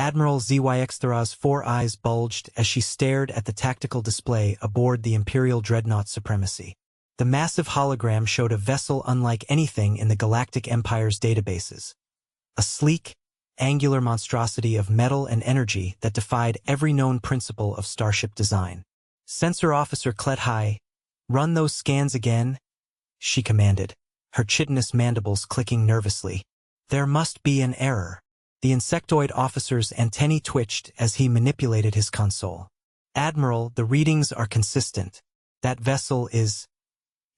Admiral Zyxthara's four eyes bulged as she stared at the tactical display aboard the Imperial Dreadnought Supremacy. The massive hologram showed a vessel unlike anything in the Galactic Empire's databases. A sleek, angular monstrosity of metal and energy that defied every known principle of starship design. Sensor Officer Klethi, run those scans again, she commanded, her chitinous mandibles clicking nervously. There must be an error. The insectoid officer's antennae twitched as he manipulated his console. Admiral, the readings are consistent. That vessel is...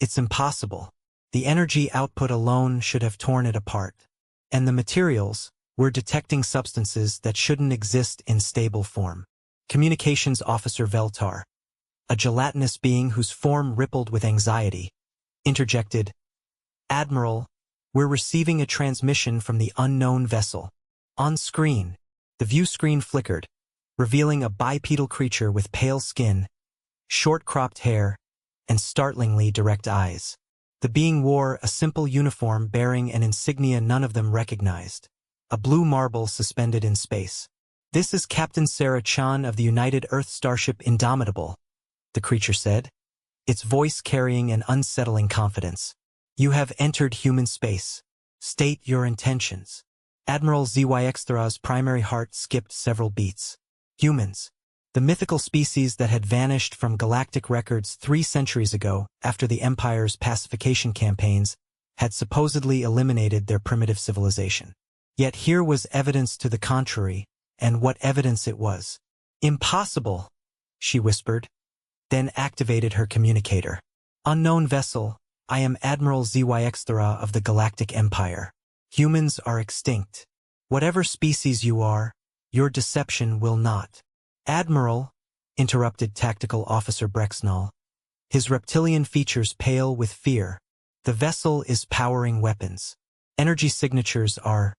It's impossible. The energy output alone should have torn it apart. And the materials, we're detecting substances that shouldn't exist in stable form. Communications Officer Veltar, a gelatinous being whose form rippled with anxiety, interjected, Admiral, we're receiving a transmission from the unknown vessel. On screen, the view screen flickered, revealing a bipedal creature with pale skin, short-cropped hair, and startlingly direct eyes. The being wore a simple uniform bearing an insignia none of them recognized, a blue marble suspended in space. This is Captain Sarah Chan of the United Earth Starship Indomitable, the creature said, its voice carrying an unsettling confidence. You have entered human space. State your intentions. Admiral Zyxthara's primary heart skipped several beats. Humans, the mythical species that had vanished from galactic records 3 centuries ago after the Empire's pacification campaigns, had supposedly eliminated their primitive civilization. Yet here was evidence to the contrary, and what evidence it was. Impossible, she whispered, then activated her communicator. Unknown vessel, I am Admiral Zyxthara of the Galactic Empire. Humans are extinct. Whatever species you are, your deception will not. Admiral, interrupted Tactical Officer Brexnall, his reptilian features pale with fear. The vessel is powering weapons. Energy signatures are...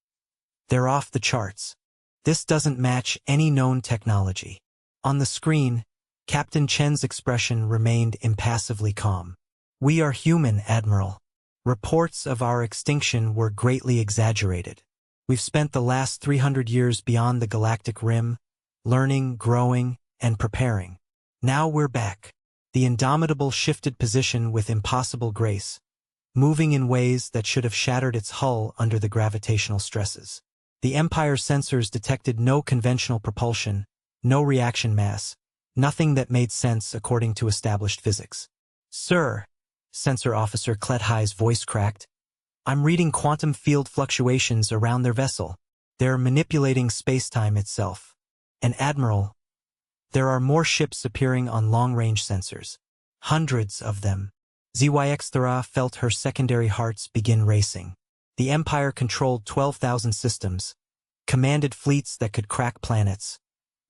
They're off the charts. This doesn't match any known technology. On the screen, Captain Chen's expression remained impassively calm. We are human, Admiral. Reports of our extinction were greatly exaggerated. We've spent the last 300 years beyond the galactic rim, learning, growing, and preparing. Now we're back. The Indomitable shifted position with impossible grace, moving in ways that should have shattered its hull under the gravitational stresses. The Empire's sensors detected no conventional propulsion, no reaction mass, nothing that made sense according to established physics. Sir, Sensor Officer Klethi's voice cracked, I'm reading quantum field fluctuations around their vessel. They're manipulating space-time itself. And Admiral, there are more ships appearing on long-range sensors. Hundreds of them. Zyxthara felt her secondary hearts begin racing. The Empire controlled 12,000 systems, commanded fleets that could crack planets,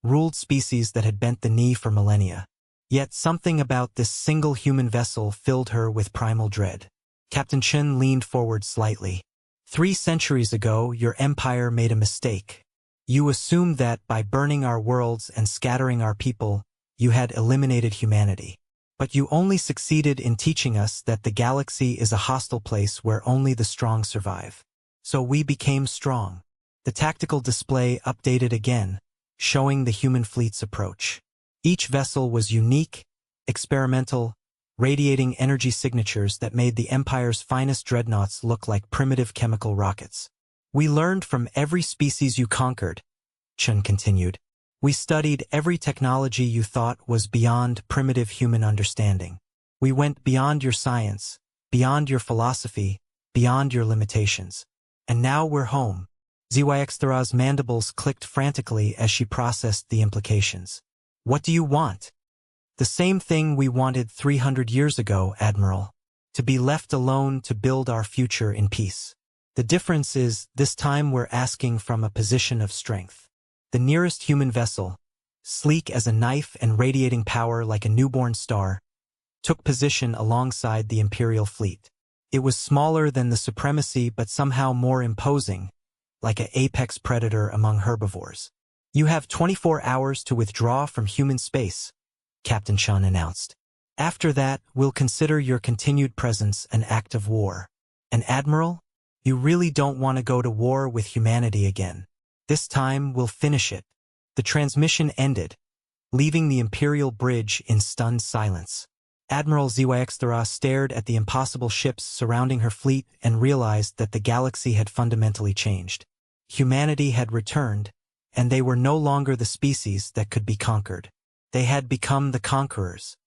ruled species that had bent the knee for millennia. Yet something about this single human vessel filled her with primal dread. Captain Chen leaned forward slightly. 3 centuries ago, your empire made a mistake. You assumed that by burning our worlds and scattering our people, you had eliminated humanity. But you only succeeded in teaching us that the galaxy is a hostile place where only the strong survive. So we became strong. The tactical display updated again, showing the human fleet's approach. Each vessel was unique, experimental, radiating energy signatures that made the Empire's finest dreadnoughts look like primitive chemical rockets. We learned from every species you conquered, Chen continued. We studied every technology you thought was beyond primitive human understanding. We went beyond your science, beyond your philosophy, beyond your limitations. And now we're home. Zyxthara's mandibles clicked frantically as she processed the implications. What do you want? The same thing we wanted 300 years ago, Admiral. To be left alone to build our future in peace. The difference is, this time we're asking from a position of strength. The nearest human vessel, sleek as a knife and radiating power like a newborn star, took position alongside the Imperial fleet. It was smaller than the Supremacy but somehow more imposing, like an apex predator among herbivores. You have 24 hours to withdraw from human space, Captain Chan announced. After that, we'll consider your continued presence an act of war. And Admiral, you really don't want to go to war with humanity again. This time we'll finish it. The transmission ended, leaving the Imperial bridge in stunned silence. Admiral Zyxthara stared at the impossible ships surrounding her fleet and realized that the galaxy had fundamentally changed. Humanity had returned, and they were no longer the species that could be conquered. They had become the conquerors.